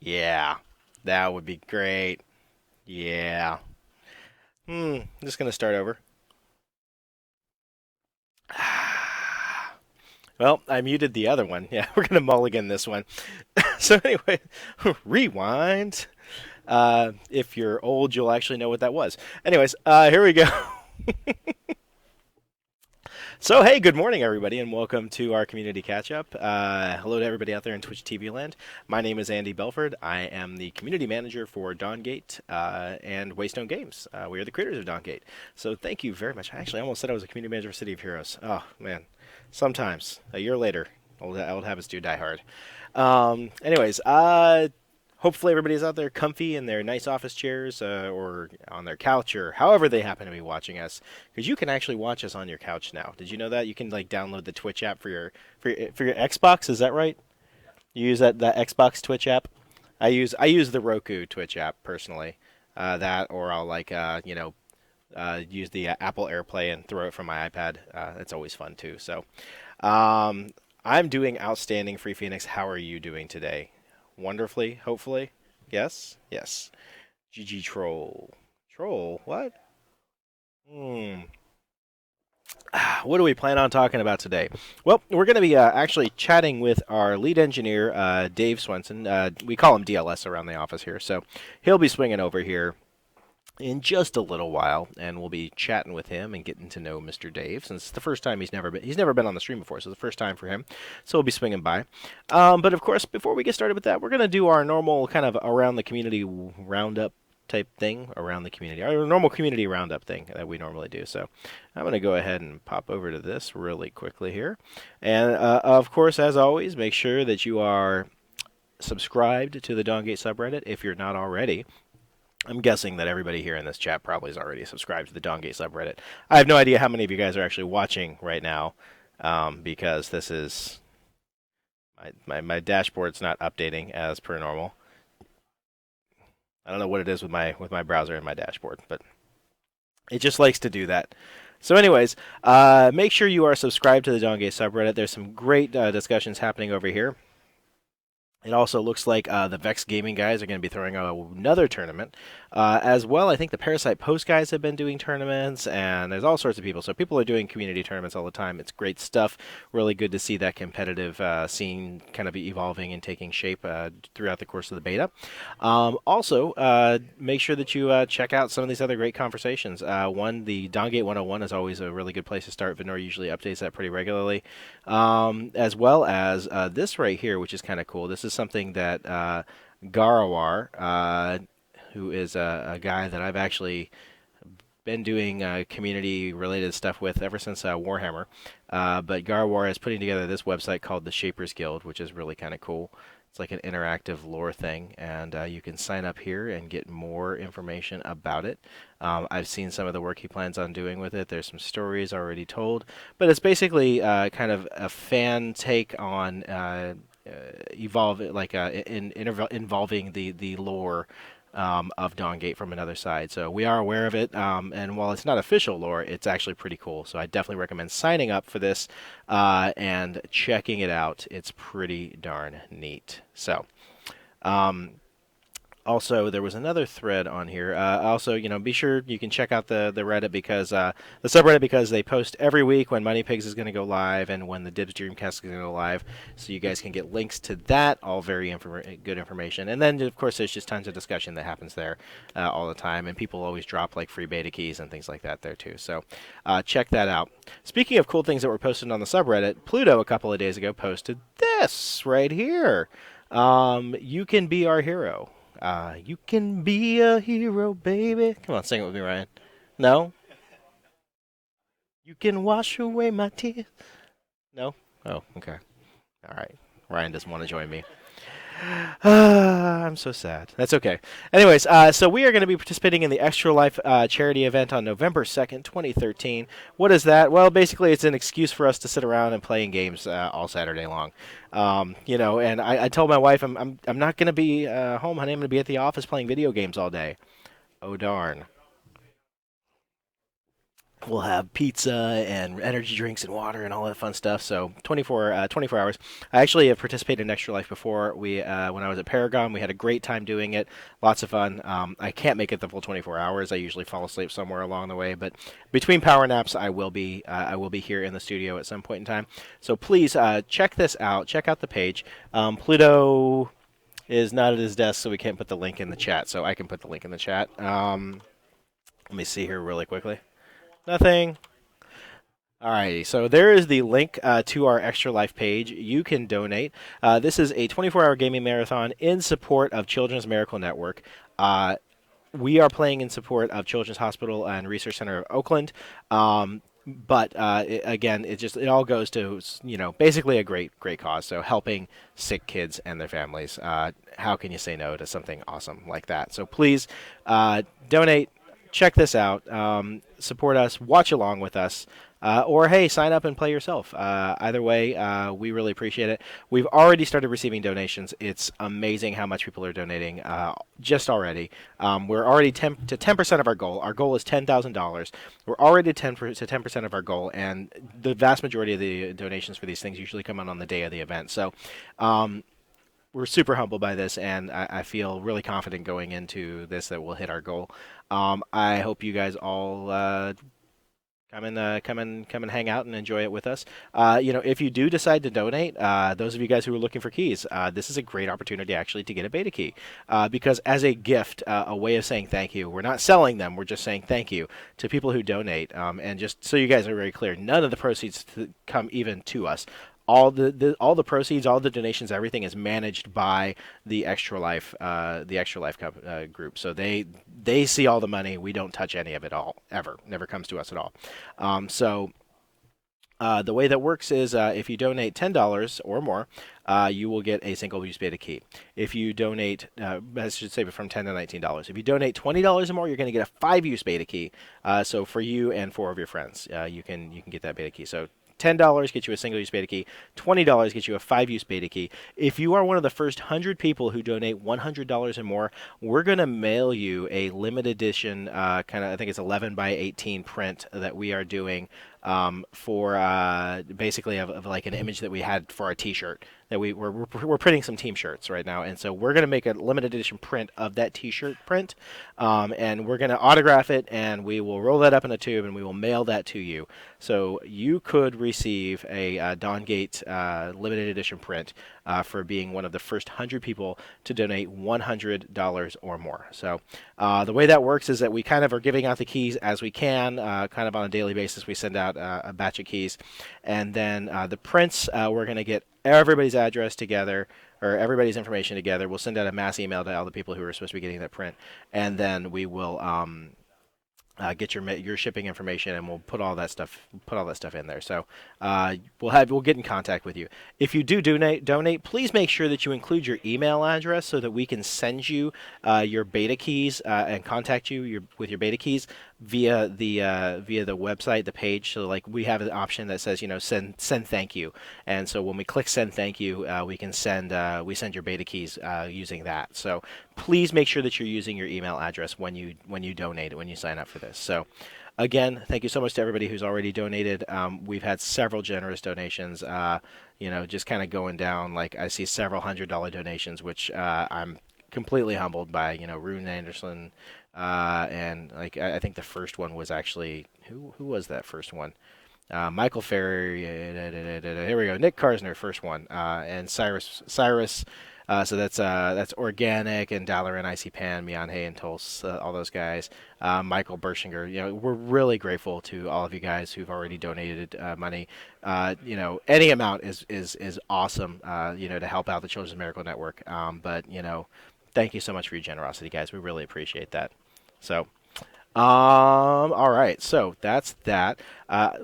Yeah, that would be great. Yeah. Just gonna start over. Well, I muted the other one. Yeah, we're gonna mulligan this one. So anyway, rewind. If you're old, you'll actually know what that was. Anyways, here we go. So, hey, good morning, everybody, and welcome to our community catch up. Hello to everybody out there in Twitch TV land. My name is Andy Belford. I am the community manager for Dawngate and Waystone Games. We are the creators of Dawngate. So, thank you very much. I actually almost said I was a community manager for City of Heroes. Oh, man. Sometimes, a year later, old habits do die hard. Anyways, hopefully everybody's out there comfy in their nice office chairs or on their couch or however they happen to be watching us, because you can actually watch us on your couch now. Did you know that you can like download the Twitch app for your Xbox? Is that right? You use that Xbox Twitch app? I use the Roku Twitch app personally. That or I'll use the Apple AirPlay and throw it from my iPad. That's always fun too. So I'm doing outstanding, Free Phoenix. How are you doing today? Wonderfully, hopefully. Yes? Yes. GG Troll. Troll? What? Hmm. What do we plan on talking about today? Well, we're going to be actually chatting with our lead engineer, Dave Swenson. We call him DLS around the office here. So he'll be swinging over here in just a little while, and we'll be chatting with him and getting to know Mr. Dave, since it's the first time he's never been on the stream before, so it's the first time for him. So we'll be swinging by. But of course, before we get started with that, we're gonna do our normal kind of around the community roundup type thing around the community, our normal community roundup thing that we normally do. So I'm gonna go ahead and pop over to this really quickly here, and of course, as always, make sure that you are subscribed to the Dawngate subreddit if you're not already. I'm guessing that everybody here in this chat probably is already subscribed to the Dawngate subreddit. I have no idea how many of you guys are actually watching right now, because this is my dashboard's not updating as per normal. I don't know what it is with my browser and my dashboard, but it just likes to do that. So, anyways, make sure you are subscribed to the Dawngate subreddit. There's some great discussions happening over here. It also looks like the Vex Gaming guys are going to be throwing another tournament. As well, I think the Parasite Post guys have been doing tournaments, and there's all sorts of people. So people are doing community tournaments all the time. It's great stuff. Really good to see that competitive scene kind of evolving and taking shape throughout the course of the beta. Also, make sure that you check out some of these other great conversations. The Dawngate 101 is always a really good place to start. Venor usually updates that pretty regularly. As well as this right here, which is kind of cool. This is something that Garawar, who is a guy that I've actually been doing community-related stuff with ever since Warhammer. But Garawar is putting together this website called the Shapers Guild, which is really kind of cool. It's like an interactive lore thing, and you can sign up here and get more information about it. I've seen some of the work he plans on doing with it. There's some stories already told, but it's basically kind of a fan take on involving the lore of Dawngate from another side. So we are aware of it, and while it's not official lore, it's actually pretty cool. So I definitely recommend signing up for this and checking it out. It's pretty darn neat. So. Also, there was another thread on here. Also, be sure you can check out the Reddit, because the subreddit, because they post every week when Money Pigs is going to go live and when the Dibs Dreamcast is going to go live, so you guys can get links to that. All very good information. And then, of course, there's just tons of discussion that happens there all the time, and people always drop like free beta keys and things like that there too. So check that out. Speaking of cool things that were posted on the subreddit, Pluto a couple of days ago posted this right here. You can be our hero. You can be a hero, baby. Come on, sing it with me, Ryan. No? You can wash away my tears. No? Oh, okay. All right. Ryan doesn't want to join me. I'm so sad. That's okay. Anyways, so we are going to be participating in the Extra Life charity event on November 2nd, 2013. What is that? Well, basically, it's an excuse for us to sit around and playing games all Saturday long. And I told my wife I'm not going to be home, honey. I'm going to be at the office playing video games all day. Oh, darn. We'll have pizza and energy drinks and water and all that fun stuff. So 24 hours. I actually have participated in Extra Life before. When I was at Paragon, we had a great time doing it. Lots of fun. I can't make it the full 24 hours. I usually fall asleep somewhere along the way. But between power naps, I will be here in the studio at some point in time. So please check this out. Check out the page. Pluto is not at his desk, so we can't put the link in the chat. So I can put the link in the chat. Let me see here really quickly. Nothing. Alrighty, so there is the link to our Extra Life page. You can donate. This is a 24-hour gaming marathon in support of Children's Miracle Network. We are playing in support of Children's Hospital and Research Center of Oakland. Again, it all goes to basically a great cause. So helping sick kids and their families. How can you say no to something awesome like that? So please donate. Check this out. Support us. Watch along with us. Or hey, sign up and play yourself. Either way, we really appreciate it. We've already started receiving donations. It's amazing how much people are donating just already. We're already 10% of our goal. Our goal is $10,000. We're already 10% of our goal, and the vast majority of the donations for these things usually come on the day of the event. So. We're super humbled by this, and I feel really confident going into this that we'll hit our goal. I hope you guys all come and hang out and enjoy it with us. If you do decide to donate, those of you guys who are looking for keys, this is a great opportunity actually to get a beta key, because as a gift, a way of saying thank you. We're not selling them; we're just saying thank you to people who donate. And just so you guys are very clear, none of the proceeds come even to us. All the proceeds, all the donations, everything is managed by the Extra Life group. So they see all the money. We don't touch any of it all ever. Never comes to us at all. The way that works is if you donate $10 or more, you will get a single-use beta key. If you donate, I should say from $10 to $19. If you donate $20 or more, you're going to get a 5-use beta key. So for you and 4 of your friends, you can get that beta key. So $10 gets you a single-use beta key. $20 gets you a 5-use beta key. If you are one of the first 100 people who donate $100 or more, we're going to mail you a limited edition, I think it's 11 by 18 print that we are doing for basically of like an image that we had for our T-shirt. That we're printing some team shirts right now, and so we're going to make a limited edition print of that T-shirt print, and we're going to autograph it, and we will roll that up in a tube, and we will mail that to you. So you could receive a Dawn Gate limited edition print for being one of the first 100 people to donate $100 or more. So the way that works is that we kind of are giving out the keys as we can, kind of on a daily basis. We send out a batch of keys, and then the prints, we're going to get everybody's address together, or everybody's information together. We'll send out a mass email to all the people who are supposed to be getting that print, and then we will get your shipping information, and we'll put all that stuff in there. So we'll get in contact with you. If you do donate, please make sure that you include your email address so that we can send you your beta keys and contact you with your beta keys via the website, the page. So like we have an option that says send thank you, and so when we click send thank you, we send your beta keys using that. So please make sure that you're using your email address when you donate, when you sign up for this. So again, thank you so much to everybody who's already donated. We've had several generous donations. Just kind of going down. Like I see several $100 donations, which I'm completely humbled by. Rune Anderson, and like I think the first one was actually who was that first one? Michael Ferry. Here we go. Nick Karsner, first one, and Cyrus. So that's Organic and Dollar and Icy Pan, Mianhe and Tulse, all those guys. Michael Bershinger. We're really grateful to all of you guys who've already donated money. Any amount is awesome. To help out the Children's Miracle Network. But thank you so much for your generosity, guys. We really appreciate that. So. All right, so that's that.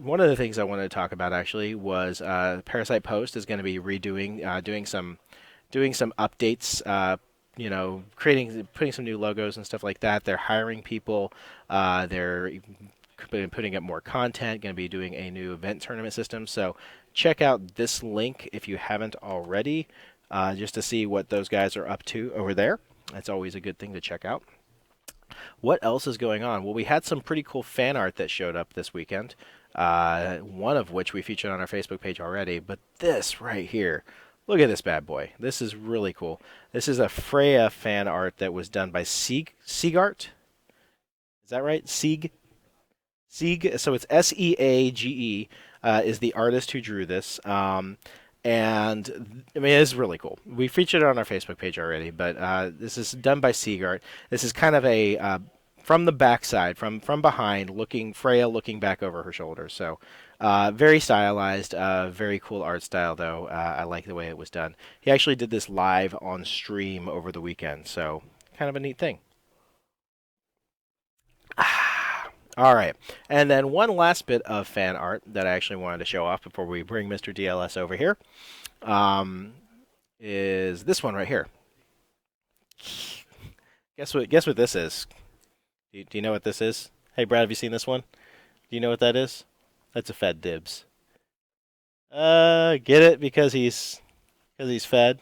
One of the things I wanted to talk about actually was Parasite Post is going to be redoing, doing some updates, putting some new logos and stuff like that. They're hiring people. They're putting up more content. Going to be doing a new event tournament system. So check out this link if you haven't already, just to see what those guys are up to over there. That's always a good thing to check out. what else is going on? Well, we had some pretty cool fan art that showed up this weekend. One of which we featured on our Facebook page already. But this right here, look at this bad boy. This is really cool. This is a Freya fan art that was done by Siegart. Is that right? Sieg. So it's Seage is the artist who drew this. And I mean, it's really cool. We featured it on our Facebook page already, but this is done by Siegart. This is kind of a from the backside, from behind, Freya looking back over her shoulder. So very stylized, very cool art style, though. I like the way it was done. He actually did this live on stream over the weekend, so kind of a neat thing. All right, and then one last bit of fan art that I actually wanted to show off before we bring Mr. DLS over here is this one right here. Guess what this is? Do you know what this is? Hey, Brad, have you seen this one? Do you know what that is? That's a fed dibs. Get it because he's fed.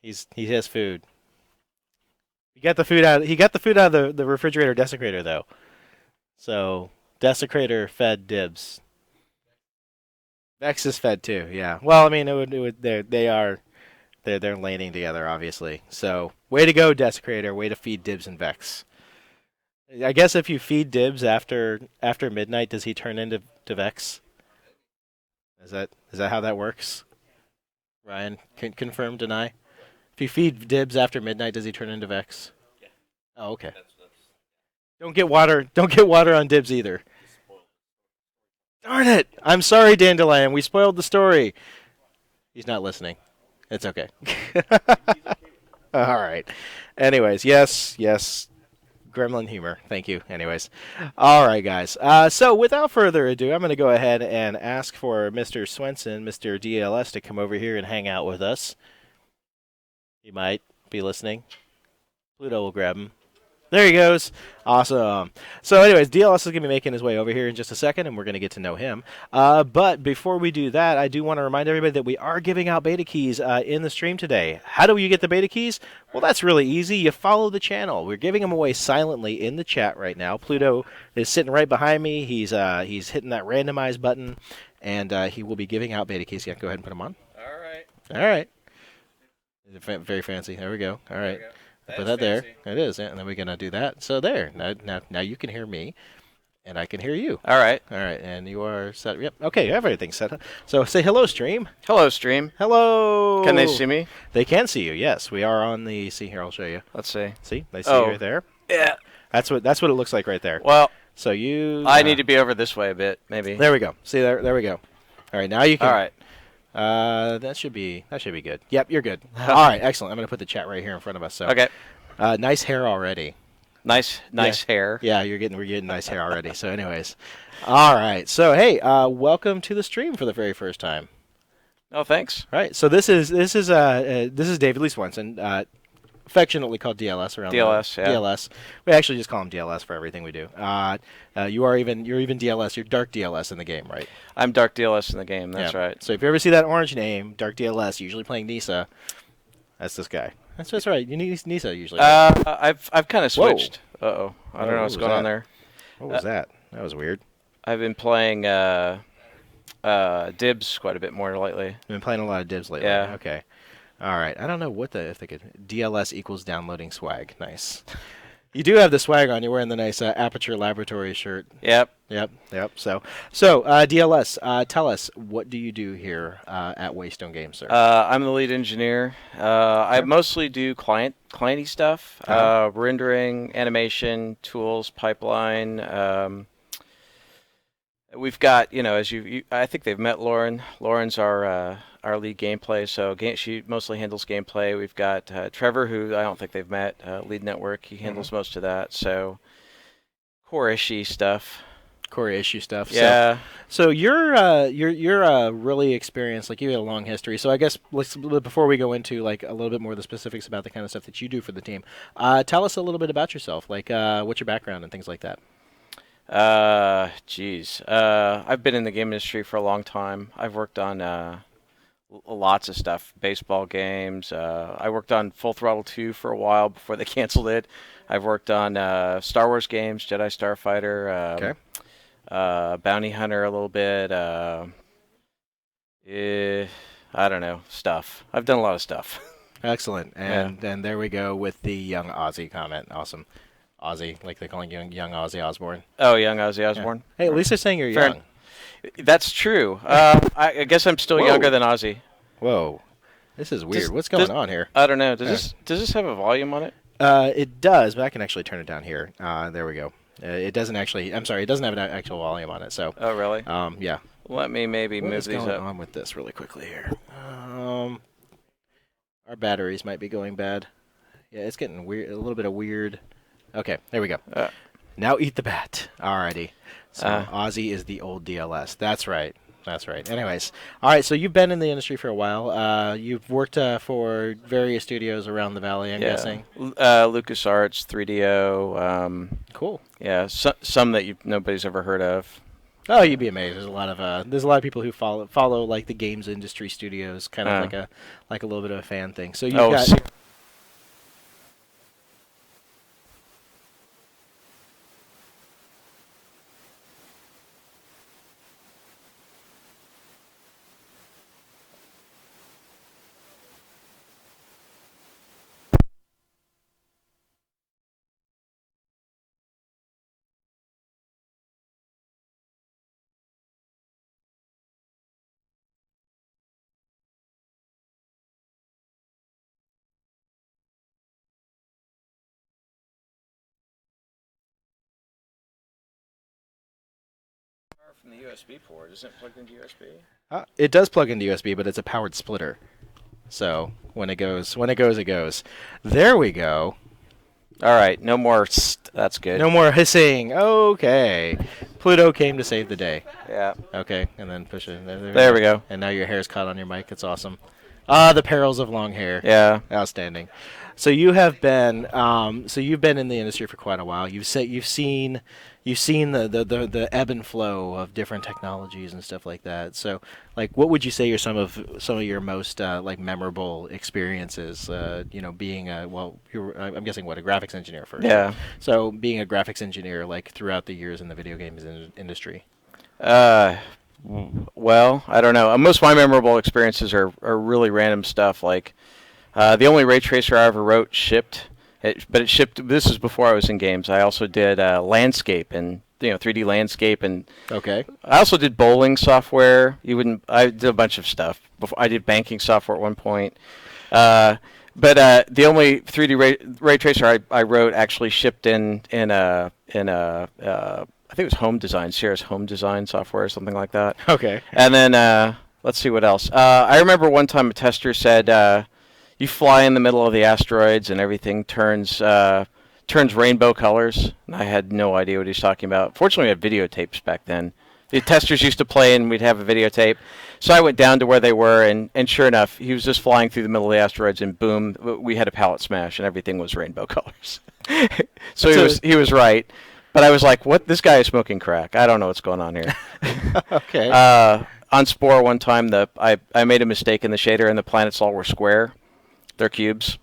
He has food. He got the food out. He got the food out of the refrigerator desecrator though. So desecrator fed dibs. Vex is fed too. Yeah. Well, I mean, they're laning together, obviously. So way to go, desecrator. Way to feed dibs and Vex. I guess if you feed dibs after midnight, does he turn into Vex? Is that how that works? Ryan, confirm, deny. If you feed dibs after midnight, does he turn into Vex? Yeah. Oh, okay. Don't get water on dibs either. Darn it! I'm sorry, Dandelion. We spoiled the story. He's not listening. It's okay. All right. Anyways, yes. Gremlin humor. Thank you. Anyways. All right, guys. So without further ado, I'm going to go ahead and ask for Mr. Swenson, Mr. DLS, to come over here and hang out with us. He might be listening. Pluto will grab him. There he goes. Awesome. So anyways, DLS is going to be making his way over here in just a second, and we're going to get to know him. But before we do that, I do want to remind everybody that we are giving out beta keys in the stream today. How do you get the beta keys? Well, that's really easy. You follow the channel. We're giving them away silently in the chat right now. Pluto is sitting right behind me. He's hitting that randomize button, and he will be giving out beta keys. Yeah, go ahead and put them on. All right. Very fancy. There we go. All right. Put that there. It is, and then we're gonna do that. So there. Now you can hear me, and I can hear you. All right. And you are set. Yep. Okay. Everything's set. So say hello, stream. Hello, stream. Hello. Can they see me? They can see you. Yes, we are on the. See here, I'll show you. Let's see. See, they see you right there. Yeah. That's what it looks like right there. Well. So you. I need to be over this way a bit, maybe. There we go. See there. There we go. All right. Now you can. All right. That should be good. Yep, you're good. All right, excellent. I'm gonna put the chat right here in front of us. So okay. Nice hair already. Nice hair. Yeah, we're getting nice hair already. So, anyways, all right. So, hey, welcome to the stream for the very first time. Oh, thanks. All right. So this is David Lee Swenson, affectionately called DLS around DLS. The, yeah. DLS. We actually just call him DLS for everything we do. You're even DLS. You're Dark DLS in the game, right? I'm Dark DLS in the game. That's right. So if you ever see that orange name, Dark DLS, usually playing Nisa, that's this guy. That's right. You need Nisa usually. Right? I've kind of switched. Uh-oh. I don't know what's going on there. What was that? That was weird. I've been playing Dibs quite a bit more lately. You've been playing a lot of Dibs lately. Yeah. Okay. All right. I don't know if they could. DLS equals downloading swag. Nice. You do have the swag on. You're wearing the nice Aperture Laboratory shirt. Yep. So DLS, tell us, what do you do here at Waystone Games, sir? I'm the lead engineer. I mostly do clienty stuff, rendering, animation, tools, pipeline. We've got, as I think they've met Lauren. Lauren's our lead gameplay, so she mostly handles gameplay. We've got Trevor, who I don't think they've met, lead network. He handles most of that. So core issue stuff. Yeah. So you're really experienced. Like, you have a long history. So I guess before we go into like a little bit more of the specifics about the kind of stuff that you do for the team, tell us a little bit about yourself. Like, what's your background and things like that. I've been in the game industry for a long time. I've worked on Lots of stuff. Baseball games. I worked on Full Throttle 2 for a while before they canceled it. I've worked on Star Wars games, Jedi Starfighter, Okay. Bounty Hunter a little bit. Eh, I don't know, stuff. I've done a lot of stuff. Excellent. Yeah. And there we go with the young Ozzy comment. Awesome. Ozzy, like they're calling you young Ozzy Osbourne. Oh, young Ozzy Yeah. Osbourne. Hey, at least they're saying you're Fair. young. That's true. I guess I'm still Whoa. younger than Ozzy. Whoa. This is weird. Does, What's does, going on here? I don't know. Does Yeah. this have a volume on it? It does, but I can actually turn it down here. There we go. It doesn't actually. I'm sorry. It doesn't have an actual volume on it. So, Oh, really? yeah. Let me maybe What move is these going up. on with this really quickly here? Our batteries might be going bad. Yeah, it's getting weird. A little bit of weird. Okay, there we go. Now eat the bat. Alrighty. So Ozzy is the old DLS. That's right. That's right. Anyways, all right. So you've been in the industry for a while. You've worked for various studios around the valley. I'm guessing. LucasArts, 3DO. Cool. Yeah, some that nobody's ever heard of. Oh, you'd be amazed. There's a lot of people who follow like the games industry studios, kind of like a little bit of a fan thing. So you've got. From the USB port, isn't it plugged into USB? It does plug into USB, but it's a powered splitter. So when it goes, it goes. There we go. All right, no more. That's good. No more hissing. Okay. Pluto came to save the day. Yeah. Okay, and then push it. There we go. And now your hair's caught on your mic. It's awesome. Ah, the perils of long hair. Yeah. Outstanding. So you've been in the industry for quite a while. You've seen the ebb and flow of different technologies and stuff like that. So, like, what would you say are some of your most like memorable experiences? Being I'm guessing a graphics engineer first. Yeah. So, being a graphics engineer, like throughout the years in the video games industry. Well, I don't know. Most of my memorable experiences are really random stuff. Like, the only ray tracer I ever wrote shipped. But it shipped. This is before I was in games. I also did landscape and 3D landscape, and Okay. I also did bowling software. I did a bunch of stuff. I did banking software at one point. But the only 3D ray tracer I wrote actually shipped in a I think it was Home Design, Sierra's Home Design software or something like that. Okay. And then let's see what else. I remember one time a tester said, you fly in the middle of the asteroids and everything turns rainbow colors. And I had no idea what he was talking about. Fortunately, we had videotapes back then. The testers used to play and we'd have a videotape. So I went down to where they were, and sure enough, he was just flying through the middle of the asteroids, and boom, we had a palette smash, and everything was rainbow colors. So he was right. But I was like, what? This guy is smoking crack. I don't know what's going on here. Okay. On Spore one time, I made a mistake in the shader, and the planets all were square. They're cubes.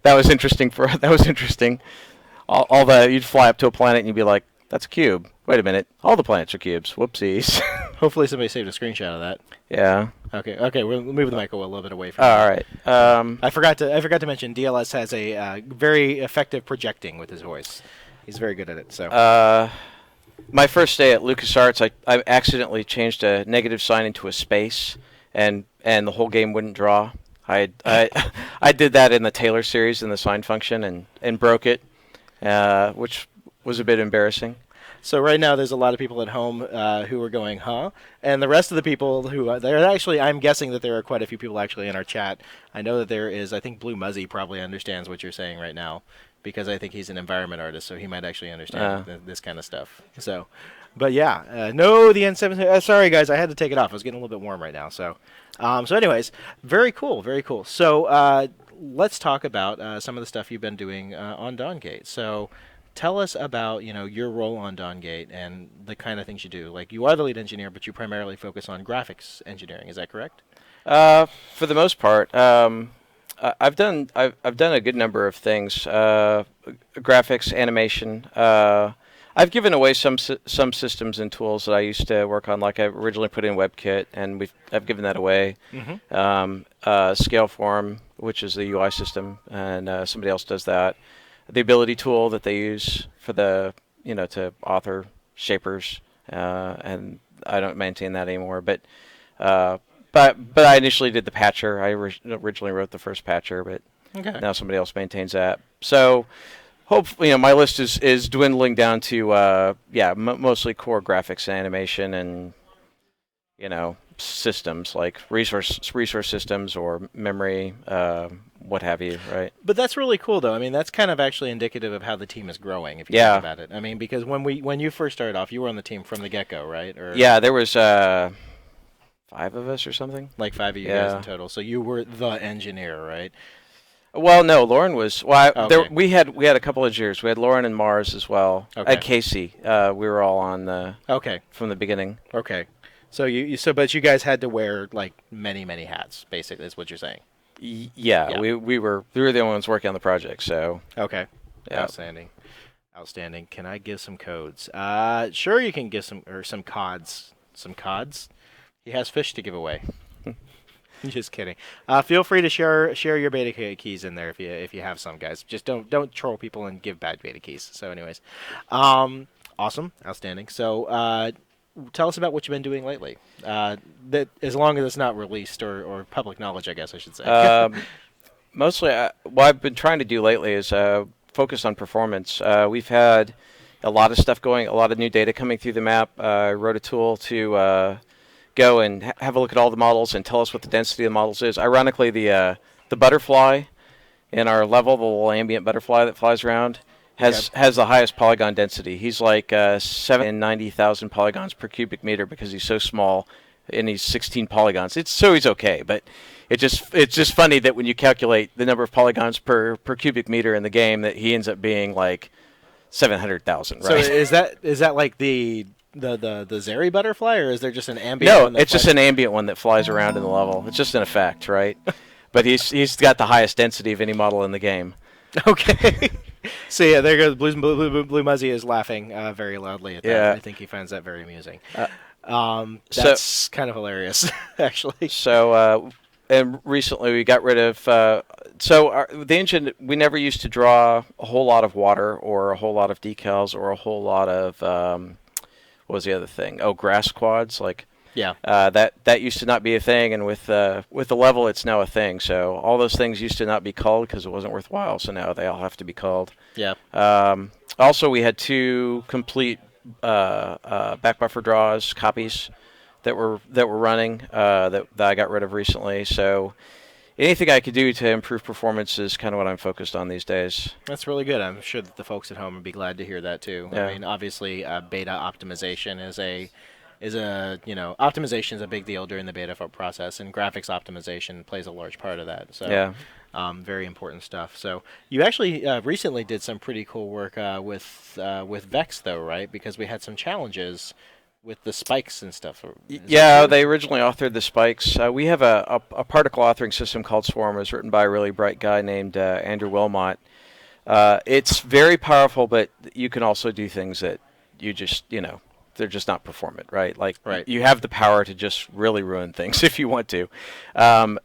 That was interesting. You'd fly up to a planet and you'd be like, "That's a cube." Wait a minute, all the planets are cubes. Whoopsies. Hopefully somebody saved a screenshot of that. Yeah. Okay. We'll move the mic a little bit away from. All right. I forgot to mention DLS has a very effective projecting with his voice. He's very good at it. So. My first day at LucasArts, I accidentally changed a negative sign into a space, and the whole game wouldn't draw. I did that in the Taylor series in the sign function and broke it, which was a bit embarrassing. So right now there's a lot of people at home who are going, huh? And the rest of the people who they're actually, I'm guessing that there are quite a few people actually in our chat. I know that there is. I think Blue Muzzy probably understands what you're saying right now, because I think he's an environment artist, so he might actually understand this kind of stuff. So, but yeah, no, the N7. Sorry guys, I had to take it off. I was getting a little bit warm right now. So, anyways, very cool, very cool. So let's talk about some of the stuff you've been doing on Dawngate. So, tell us about your role on Dawngate and the kind of things you do. Like, you are the lead engineer, but you primarily focus on graphics engineering. Is that correct? For the most part, I've done a good number of things. Graphics, animation. I've given away some systems and tools that I used to work on. Like I originally put in WebKit, and I've given that away. Mm-hmm. Scaleform, which is the UI system, and somebody else does that. The ability tool that they use for the to author shapers, and I don't maintain that anymore. Uh, but I initially did the patcher. I originally wrote the first patcher, but Okay. now somebody else maintains that. So hopefully, my list is dwindling down to mostly core graphics and animation, and systems like resource systems or memory, what have you, right? But that's really cool, though. I mean, that's kind of actually indicative of how the team is growing, if you Yeah. think about it. I mean, because when you first started off, you were on the team from the get-go, right? Or Yeah, there was 5 of us or something. like 5 of you guys in total. So you were the engineer, right? Well, no, Lauren was. Well, Okay. we had a couple of engineers. We had Lauren and Mars as well. Okay. At Casey, we were all on Okay. from the beginning. Okay. So but you guys had to wear like many hats, basically, is what you're saying. Yeah, Yeah. we were the only ones working on the project. So Okay. yeah. Outstanding. Can I give some codes? Sure, you can give some cods. Some cods? He has fish to give away. Just kidding. Feel free to share your beta keys in there if you have some, guys. Just don't troll people and give bad beta keys. So, anyways, awesome, outstanding. So, tell us about what you've been doing lately. That as long as it's not released or public knowledge, I guess I should say. Mostly, what I've been trying to do lately is focus on performance. We've had a lot of stuff going, a lot of new data coming through the map. I wrote a tool to go and have a look at all the models and tell us what the density of the models is. Ironically, the butterfly in our level, the little ambient butterfly that flies around, has the highest polygon density. He's like 790,000 polygons per cubic meter because he's so small, and he's 16 polygons. He's okay, but it's just funny that when you calculate the number of polygons per cubic meter in the game, that he ends up being like 700,000. Right? So is that like the Zeri butterfly, or is there just an ambient? No, one that it's just an ambient one that flies around in the level. It's just an effect, right? But he's got the highest density of any model in the game. Okay. So yeah, there goes Blue Muzzy is laughing very loudly at that. Yeah. I think he finds that very amusing. So- That's kind of hilarious, actually. So, and recently we got rid of. The engine, we never used to draw a whole lot of water or a whole lot of decals or a whole lot of. What was the other thing? Oh, grass quads. Like Yeah. that used to not be a thing, and with the level, it's now a thing. So all those things used to not be culled because it wasn't worthwhile. So now they all have to be culled. Yeah. Also, we had 2 complete back buffer draws copies that were running that I got rid of recently. So anything I could do to improve performance is kind of what I'm focused on these days. That's really good. I'm sure that the folks at home would be glad to hear that too. Yeah. I mean, obviously, beta optimization optimization is a big deal during the beta process, and graphics optimization plays a large part of that. So Yeah. very important stuff. So you actually recently did some pretty cool work with Vex, though, right? Because we had some challenges with the spikes and stuff. Is that Yeah, true? they originally authored the spikes. We have a particle authoring system called Swarm. It was written by a really bright guy named Andrew Wilmot. It's very powerful, but you can also do things that you just, they're just not performant, right? Like Right. you have the power to just really ruin things if you want to. And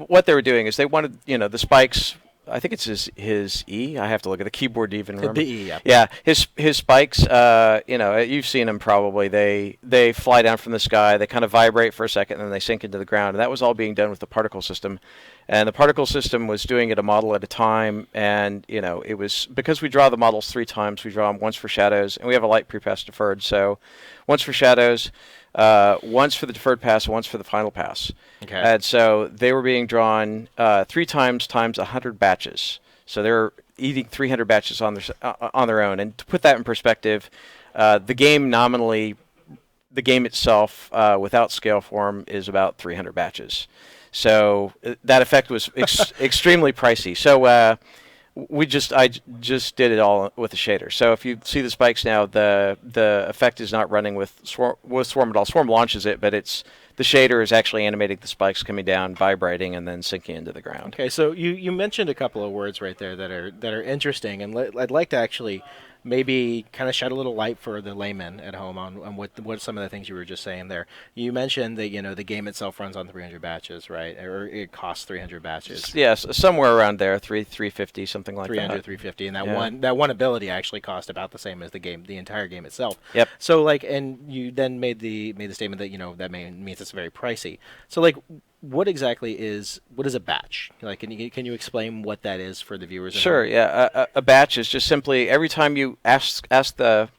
what they were doing is they wanted, the spikes. I think it's his E. I have to look at the keyboard to even remember. The E, yeah. Yeah, his spikes. You've seen them probably. They fly down from the sky. They kind of vibrate for a second, and then they sink into the ground. And that was all being done with the particle system. And the particle system was doing it a model at a time. And it was because we draw the models 3 times. We draw them once for shadows, and we have a light prepass deferred. So once for shadows, once for the deferred pass, once for the final pass. Okay. And so they were being drawn 3 times 100 batches. So they're eating 300 batches on their own. And to put that in perspective, the game itself, without Scaleform, is about 300 batches. So that effect was extremely pricey. So I just did it all with the shader. So if you see the spikes now, the effect is not running with Swarm at all. Swarm launches it, but it's the shader is actually animating the spikes coming down, vibrating, and then sinking into the ground. Okay, so you mentioned a couple of words right there that are interesting, and I'd like to actually maybe kind of shed a little light for the layman at home on what some of the things you were just saying there. You mentioned that the game itself runs on 300 batches, right? Or it costs 300 batches. Yes, somewhere around there, 350, something like 300, that. 350, and Yeah. that one ability actually cost about the same as the entire game itself. Yep. So like, and you then made the statement that means it's very pricey. So like, what is a batch? Like, can you explain what that is for the viewers? Sure. Yeah. A batch is just simply every time you ask the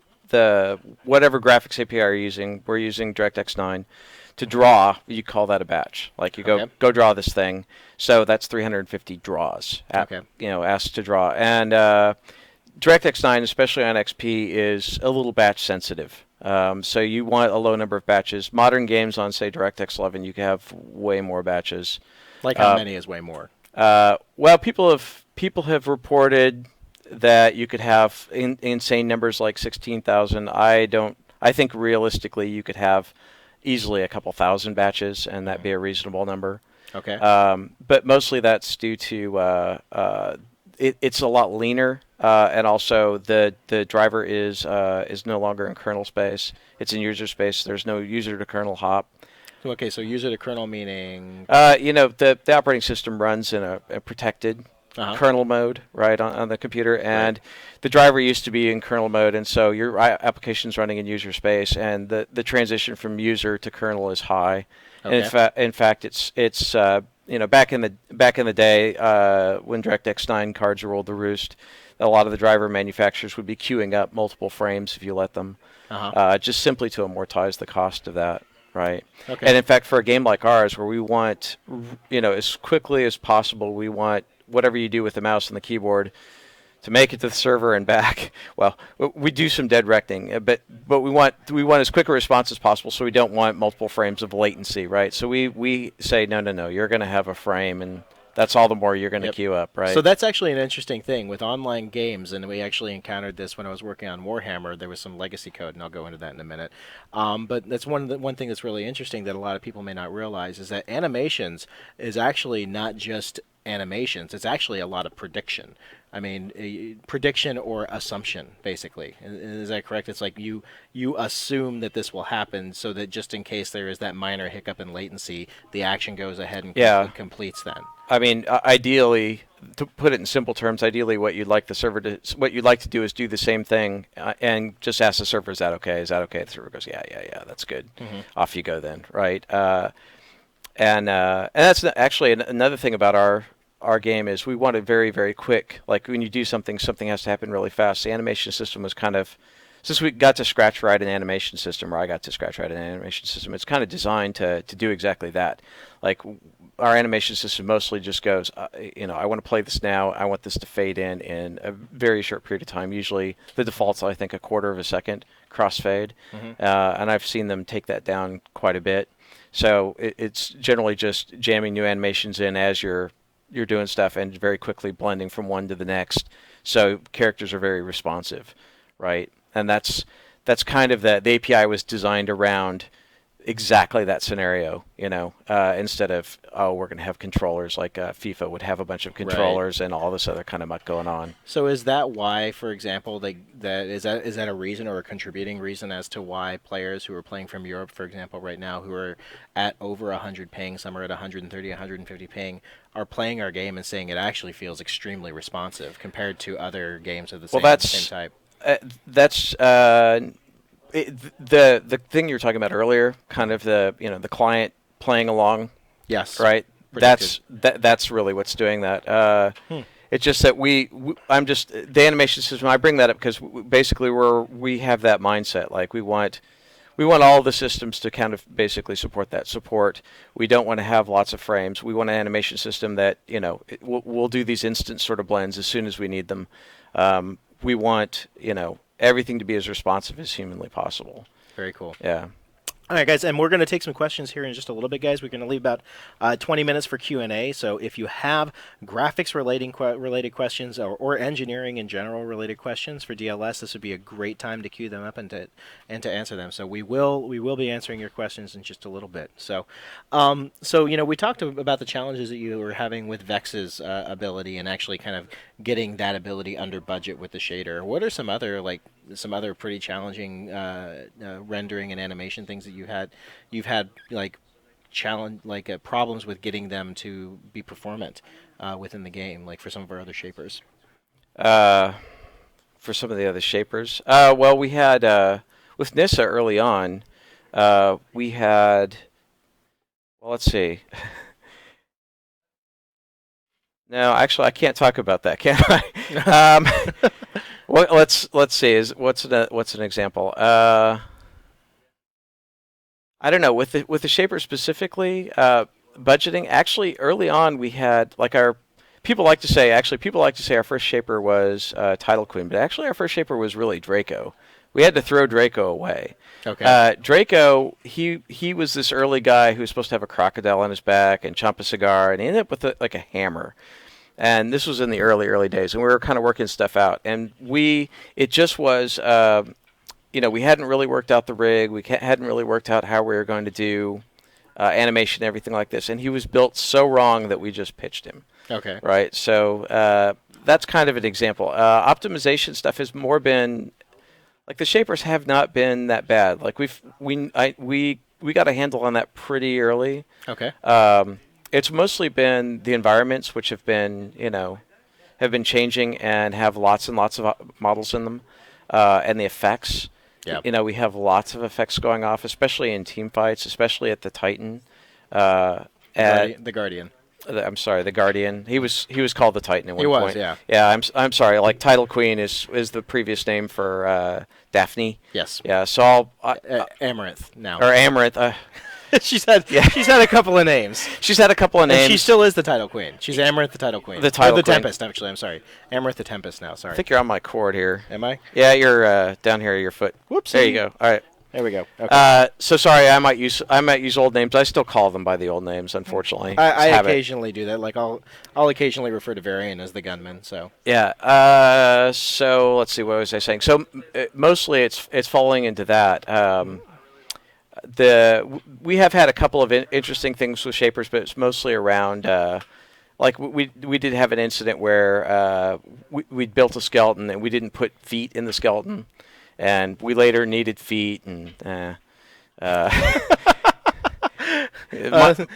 whatever graphics API you're using. We're using DirectX 9 to draw. You call that a batch. Like you go draw this thing. So that's 350 draws. Asked to draw. And DirectX 9, especially on XP, is a little batch sensitive. So you want a low number of batches. Modern games on, say, DirectX 11, you can have way more batches. Like how many is way more? Well, people have reported that you could have insane numbers like 16,000. I think realistically you could have easily a couple thousand batches, and that'd be a reasonable number. Okay. But mostly that's due to it's a lot leaner, and also the driver is no longer in kernel space. It's in user space. There's no user to kernel hop. Okay, so user to kernel meaning the operating system runs in a protected kernel mode, right, on the computer, and the driver used to be in kernel mode, and so your application's running in user space, and the transition from user to kernel is high. Okay. And in fact, it's back in the day when DirectX 9 cards ruled the roost, a lot of the driver manufacturers would be queuing up multiple frames if you let them, just simply to amortize the cost of that. Right. Okay. And in fact, for a game like ours, where we want, as quickly as possible, we want whatever you do with the mouse and the keyboard to make it to the server and back. Well, we do some dead reckoning, but we want as quick a response as possible, so we don't want multiple frames of latency, right? So we say no, you're going to have a frame, and that's all the more you're going to queue up, right? So that's actually an interesting thing with online games, and we actually encountered this when I was working on Warhammer. There was some legacy code, and I'll go into that in a minute. But that's one thing that's really interesting that a lot of people may not realize is that animations is actually not just animations. It's actually a lot of prediction. I mean, prediction or assumption, basically. Is that correct? It's like you assume that this will happen so that just in case there is that minor hiccup in latency, the action goes ahead and completes then. I mean, ideally, to put it in simple terms, ideally what you'd like to do is do the same thing and just ask the server, is that okay? Is that okay? The server goes, yeah, that's good. Mm-hmm. Off you go then, right? And that's actually another thing about our game is we want it very, very quick. Like when you do something has to happen really fast. The animation system was kind of, since we got to scratch write an animation system, or I got to scratch write an animation system, it's kind of designed to do exactly that. Like our animation system mostly just goes, I want to play this now. I want this to fade in a very short period of time. Usually the default's, I think, a quarter of a second crossfade. Mm-hmm. And I've seen them take that down quite a bit. So it's generally just jamming new animations in as you're doing stuff and very quickly blending from one to the next. So characters are very responsive, right? And that's kind of the API was designed around exactly that scenario, instead of, we're going to have controllers like FIFA would have a bunch of controllers and all this other kind of muck going on. So is that why, for example, is that a reason or a contributing reason as to why players who are playing from Europe, for example, right now, who are at over 100 ping, some are at 130, 150 ping, are playing our game and saying it actually feels extremely responsive compared to other games of the same type? That's the thing you were talking about earlier, kind of the client playing along. Yes. Right. That's really what's doing that. It's just that the animation system. I bring that up because basically we have that mindset. Like we want all the systems to kind of basically support that support. We don't want to have lots of frames. We want an animation system that we'll do these instant sort of blends as soon as we need them. We want everything to be as responsive as humanly possible. Very cool. Yeah. All right, guys, and we're going to take some questions here in just a little bit, guys. We're going to leave about 20 minutes for Q&A. So if you have graphics related questions or engineering in general related questions for DLS, this would be a great time to queue them up and to answer them. So we will be answering your questions in just a little bit. So we talked about the challenges that you were having with Vex's ability and actually kind of getting that ability under budget with the shader. What are some other pretty challenging rendering and animation things that you've had like problems with getting them to be performant within the game, like for some of our other shapers? Uh, for some of the other shapers, well, we had with Nissa early on. We had. Well, let's see. No, actually, I can't talk about that, can I? Let's see. What's an example? I don't know with the shaper specifically. Budgeting. Actually, early on we had like our people like to say. Actually, people like to say our first shaper was Title Queen, but actually our first shaper was really Draco. We had to throw Draco away. Okay. Draco, he was this early guy who was supposed to have a crocodile on his back and chomp a cigar, and he ended up with like a hammer. And this was in the early days, and we were kind of working stuff out. And it just was, we hadn't really worked out the rig. We hadn't really worked out how we were going to do animation and everything like this. And he was built so wrong that we just pitched him. Okay. Right. So that's kind of an example. Optimization stuff has more been like the shapers have not been that bad. Like we got a handle on that pretty early. Okay. It's mostly been the environments which have been changing and have lots and lots of models in them, and the effects. Yeah. We have lots of effects going off, especially in team fights, especially at the Titan. The Guardian. I'm sorry, the Guardian. He was called the Titan at one He was, point. yeah. Yeah, I'm sorry. Like Title Queen is the previous name for Daphne. Yes. Yeah. So Amaranth now. or Amaranth. she's had a couple of names. She's had a couple of names. And she still is the Title Queen. She's Amaranth the Title Queen. The Title the Queen. Tempest, actually. I'm sorry. Amaranth the Tempest now. Sorry. I think you're on my cord here. Am I? Yeah, you're down here at your foot. Whoops. There you go. All right. There we go. Okay. So sorry, I might use old names. I still call them by the old names, unfortunately. I occasionally do that. Like I'll occasionally refer to Varian as the gunman. So yeah. So let's see. What was I saying? So mostly it's falling into that. We have had a couple of interesting things with shapers, but it's mostly around. Like we did have an incident where we'd built a skeleton and we didn't put feet in the skeleton. And we later needed feet, and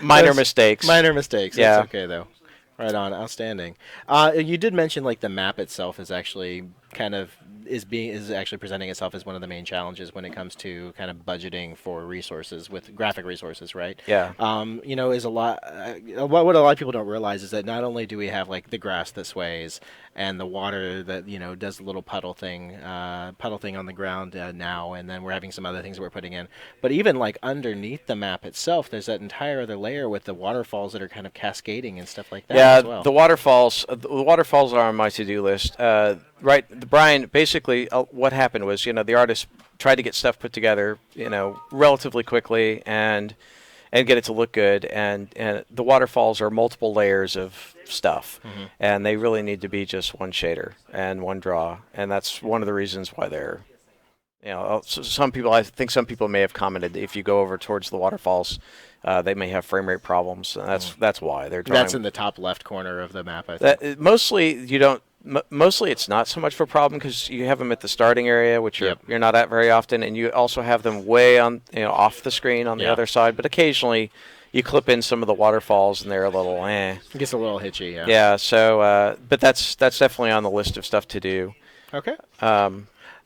minor mistakes. Minor mistakes. Yeah. That's okay though. Right on. Outstanding. You did mention like the map itself is actually kind of is actually presenting itself as one of the main challenges when it comes to kind of budgeting for resources with graphic resources, right? Yeah. Is a lot. What a lot of people don't realize is that not only do we have like the grass that sways and the water that does the little puddle thing on the ground now, and then we're having some other things that we're putting in, but even like underneath the map itself, there's that entire other layer with the waterfalls that are kind of cascading and stuff like that. Yeah, as well. the waterfalls. The waterfalls are on my to-do list. Right, Brian. Basically, what happened was, the artist tried to get stuff put together, relatively quickly and get it to look good. And the waterfalls are multiple layers of stuff, and they really need to be just one shader and one draw. And that's one of the reasons why they're. Some people may have commented if you go over towards the waterfalls, they may have frame rate problems, and that's why they're drawing. That's in the top left corner of the map, I think. Mostly you don't. Mostly it's not so much of a problem because you have them at the starting area, which you're not at very often, and you also have them way on off the screen on the other side. But occasionally you clip in some of the waterfalls, and they're a little It gets a little hitchy, yeah. Yeah. So, but that's definitely on the list of stuff to do. Okay.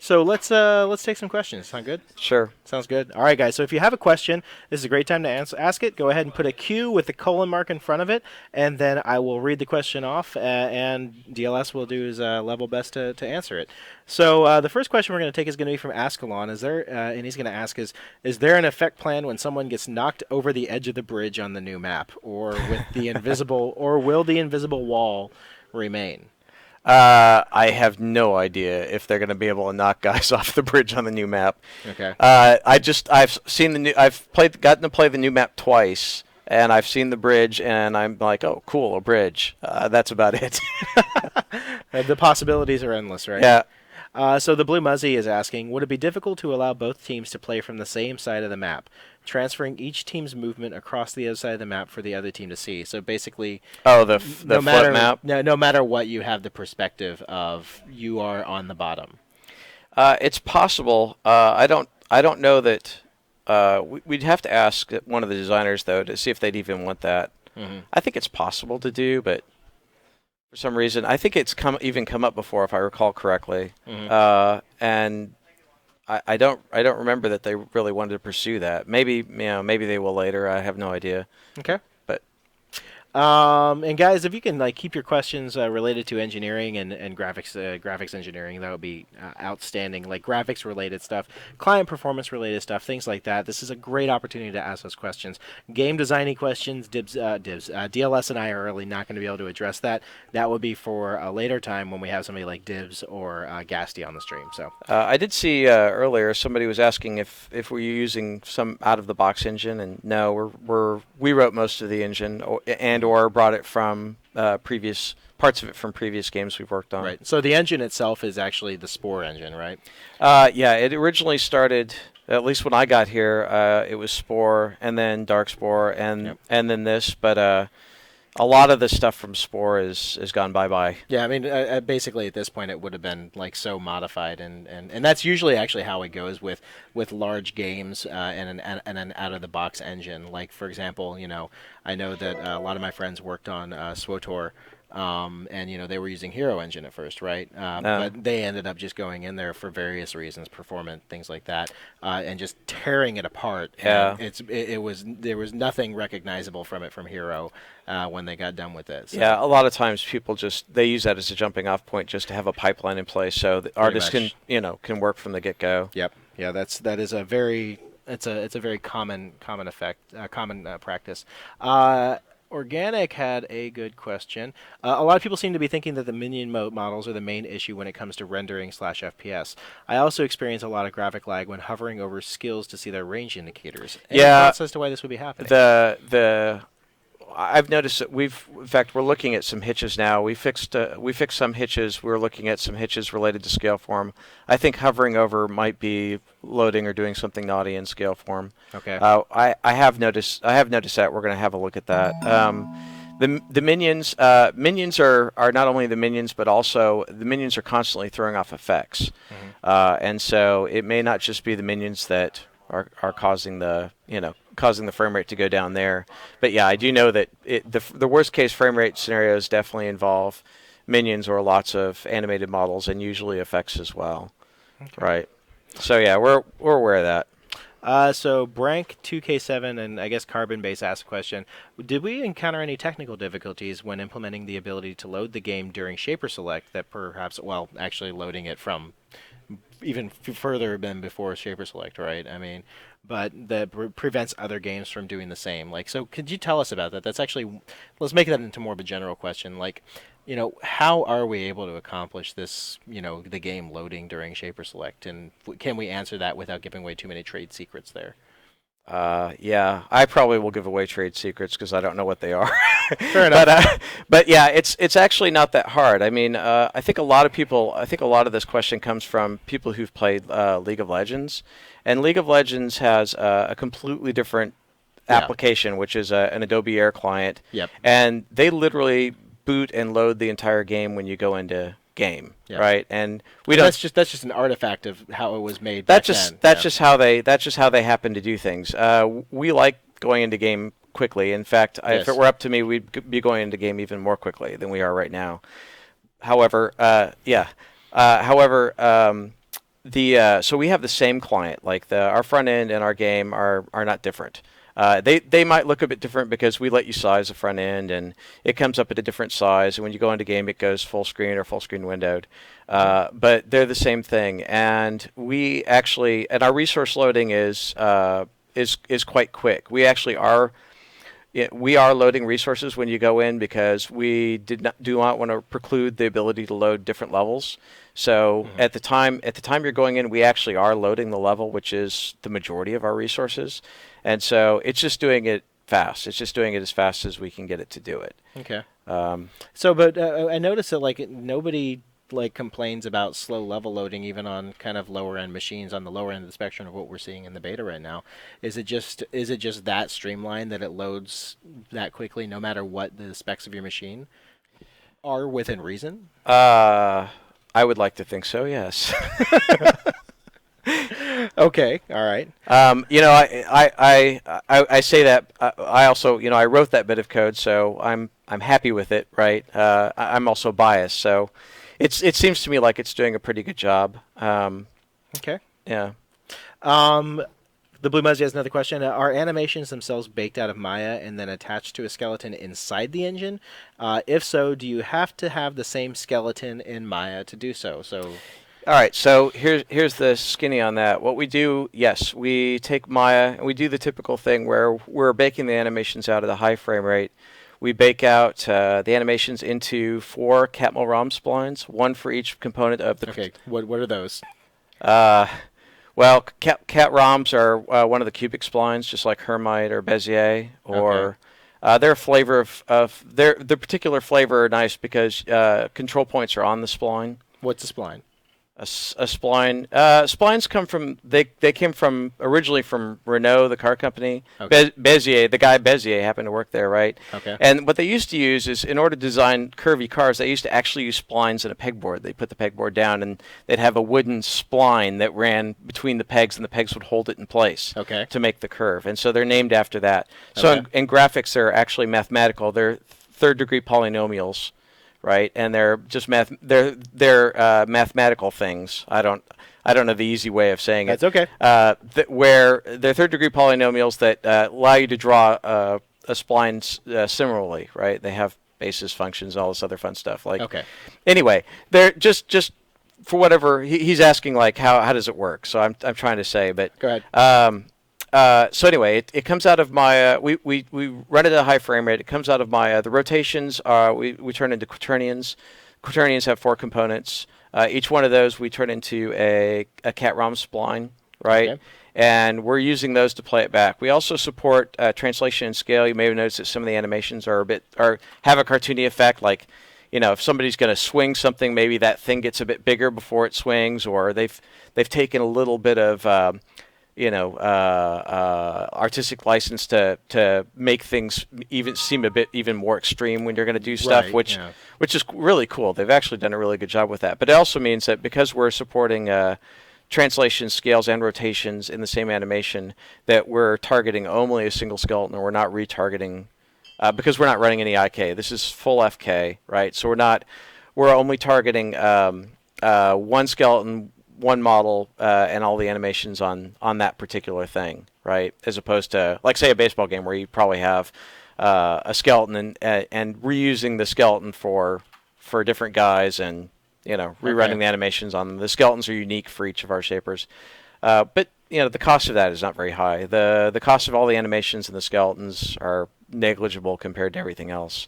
So let's take some questions. Sound good? Sure. Sounds good. All right, guys. So if you have a question, this is a great time to ask it. Go ahead and put a Q with the colon mark in front of it, and then I will read the question off, and DLS will do his level best to answer it. So the first question we're going to take is going to be from Ascalon. And he's going to ask is there an effect plan when someone gets knocked over the edge of the bridge on the new map, or with the invisible, or will the invisible wall remain? I have no idea if they're going to be able to knock guys off the bridge on the new map. Okay. I've seen gotten to play the new map twice, and I've seen the bridge, and I'm like, oh, cool, a bridge. That's about it. The possibilities are endless, right? Yeah. So the Blue Muzzy is asking, would it be difficult to allow both teams to play from the same side of the map, transferring each team's movement across the other side of the map for the other team to see? So basically, Oh, the no flip matter map. no matter what, you have the perspective of you are on the bottom. It's possible. I don't know that. We'd have to ask one of the designers though to see if they'd even want that. Mm-hmm. I think it's possible to do, but for some reason, I think it's come up before, if I recall correctly. Mm-hmm. And I don't remember that they really wanted to pursue that. Maybe maybe they will later. I have no idea. Okay. But And guys, if you can keep your questions related to engineering and graphics engineering, that would be outstanding. Like graphics related stuff, client performance related stuff, things like that. This is a great opportunity to ask those questions. Game designy questions, DLS and I are really not going to be able to address that. That would be for a later time when we have somebody like Dibs or Gasty on the stream. So I did see earlier somebody was asking if we're using some out of the box engine, and no, we wrote most of the engine or brought it from previous parts of it from previous games we've worked on. right. So the engine itself is actually the Spore engine, right? Yeah, it originally started. At least when I got here, it was Spore, and then Darkspore, and then this. But a lot of the stuff from Spore is gone bye. Yeah, I mean, basically at this point it would have been like so modified, and that's usually actually how it goes with large games and an out of the box engine. Like for example, I know that a lot of my friends worked on SWTOR. And they were using Hero Engine at first, right? But they ended up just going in there for various reasons, performance, things like that, and just tearing it apart. Yeah. And there was nothing recognizable from it from Hero when they got done with it. So. Yeah, a lot of times people they use that as a jumping off point just to have a pipeline in place so the artists can work from the get go. Yep. Yeah, that is a very it's a very common effect, common practice. Organic had a good question. A lot of people seem to be thinking that the minion models are the main issue when it comes to rendering / FPS. I also experience a lot of graphic lag when hovering over skills to see their range indicators. Any thoughts as to why this would be happening? I've noticed that in fact, we're looking at some hitches now. We fixed some hitches. We're looking at some hitches related to scale form. I think hovering over might be loading or doing something naughty in scale form. Okay. I have noticed that. We're going to have a look at that. The minions are not only the minions, but also the minions are constantly throwing off effects, and so it may not just be the minions that are causing the frame rate to go down there. But yeah, I do know that the worst case frame rate scenarios definitely involve minions or lots of animated models and usually effects as well. Okay. Right. So yeah, we're aware of that. So Brank 2K7 and I guess Carbon Base asked a question: did we encounter any technical difficulties when implementing the ability to load the game during Shaper Select that perhaps, actually loading it from even further than before Shaper Select, right? I mean, but that prevents other games from doing the same. Like, so could you tell us about that? That's actually, let's make that into more of a general question. Like, how are we able to accomplish this, the game loading during Shaper Select? And can we answer that without giving away too many trade secrets there? Yeah, I probably will give away trade secrets because I don't know what they are. Fair enough. But yeah, it's actually not that hard. I mean, I think a lot of this question comes from people who've played League of Legends, and League of Legends has a completely different application, which is an Adobe Air client. Yep. And they literally boot and load the entire game when you go into game, right? And we don't. That's just an artifact of how it was made. That's just how they happen to do things. We like going into game quickly. In fact, if it were up to me, we'd be going into game even more quickly than we are right now. However, so we have the same client. Like our front end and our game are not different. They might look a bit different because we let you size the front end, and it comes up at a different size. And when you go into game, it goes full screen or full screen windowed. But they're the same thing. And we actually, and our resource loading is quite quick. We actually are. we are loading resources when you go in because we do not want to preclude the ability to load different levels. So Hmm. at the time you're going in, we actually are loading the level, which is the majority of our resources, and so it's just doing it fast. It's just doing it as fast as we can get it to do it. Okay. Um, So, but I noticed that like nobody like complains about slow level loading even on kind of lower end machines on the lower end of the spectrum of what we're seeing in the beta right now. Is it just that streamlined that it loads that quickly no matter what the specs of your machine are within reason? uh, I would like to think so. Yes. Okay, all right. I say that I also, I wrote that bit of code, so I'm happy with it, right? I'm also biased, so it seems to me like it's doing a pretty good job. Okay. Yeah. Um, the Blue Muzzy has another question. Are animations themselves baked out of Maya and then attached to a skeleton inside the engine? If so, do you have to have the same skeleton in Maya to do so? So, All right, so here's the skinny on that. What we do, yes, we take Maya and we do the typical thing where we're baking the animations out at a high frame rate. We bake out the animations into 4 Catmull ROM splines, one for each component of the. okay, what are those? Uh, well, cat ROMs are one of the cubic splines, just like Hermite or Bezier, or their flavor of their particular flavor are nice because control points are on the spline. What's a spline? A spline. Splines come from they came from originally from Renault, the car company. Okay. Bezier, the guy Bezier happened to work there, right? Okay. And what they used to use is, in order to design curvy cars, they used to actually use splines in a pegboard. They put the pegboard down, and they'd have a wooden spline that ran between the pegs, and the pegs would hold it in place Okay. to make the curve. And so they're named after that. So Okay. in graphics, they're actually mathematical. They're third-degree polynomials, right? And they're just they're mathematical things. I don't know the easy way of saying it. That's okay. Where they're third degree polynomials that allow you to draw a spline similarly, right? They have basis functions, all this other fun stuff. Like, Okay. anyway, they're just for whatever he's asking, like how does it work? So I'm trying to say, but Go ahead. so anyway, it comes out of Maya. We run it at a high frame rate. It comes out of Maya. The rotations we turn into quaternions. Quaternions have 4 components. Each one of those we turn into a cat ROM spline, right? Okay. And we're using those to play it back. We also support translation and scale. You may have noticed that some of the animations are have a cartoony effect, like, if somebody's going to swing something, maybe that thing gets a bit bigger before it swings, or they've taken a little bit of artistic license to make things even seem a bit even more extreme when you're going to do stuff, Right, which yeah. which is really cool. They've actually done a really good job with that. But it also means that because we're supporting translation, scales, and rotations in the same animation, that we're targeting only a single skeleton, and we're not retargeting because we're not running any IK. This is full FK, right? So we're only targeting one skeleton, one model, and all the animations on that particular thing, right? As opposed to, like, say, a baseball game where you probably have a skeleton and reusing the skeleton for different guys, and rerunning the animations on them. The skeletons are unique for each of our shapers, but the cost of that is not very high. The cost of all the animations and the skeletons are negligible compared to everything else.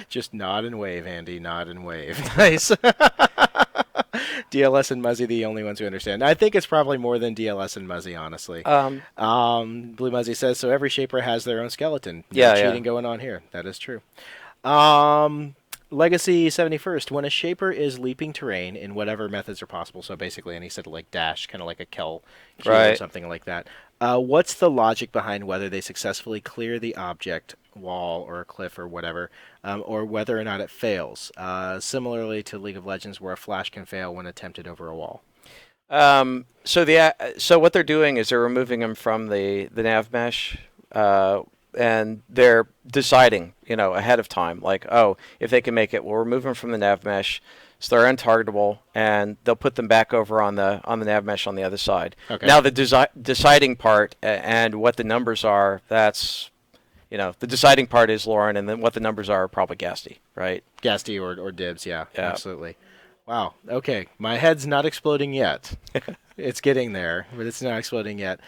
Just nod and wave, Andy. Nod and wave. Nice. DLS and Muzzy, the only ones who understand. I think it's probably more than DLS and Muzzy, honestly. Blue Muzzy says, so every shaper has their own skeleton. No Yeah, cheating going on here. That is true. Legacy 71st, when a shaper is leaping terrain in whatever methods are possible, so basically, and he said like dash, kind of like a Kel or Right. something like that, what's the logic behind whether they successfully clear the object, wall, or a cliff, or whatever, or whether or not it fails? Similarly to League of Legends, where a flash can fail when attempted over a wall. So what they're doing is they're removing them from the nav mesh, and they're deciding, ahead of time, like, oh, if they can make it, we'll remove them from the nav mesh, so they're untargetable, and they'll put them back over on the nav mesh on the other side. Okay. Now the deciding part and what the numbers are, that's, the deciding part is Lauren, and then what the numbers are probably Gasty, right? Gasty or Dibs, yeah, Yeah. absolutely. Wow. Okay. My head's not exploding yet. It's getting there, but it's not exploding yet.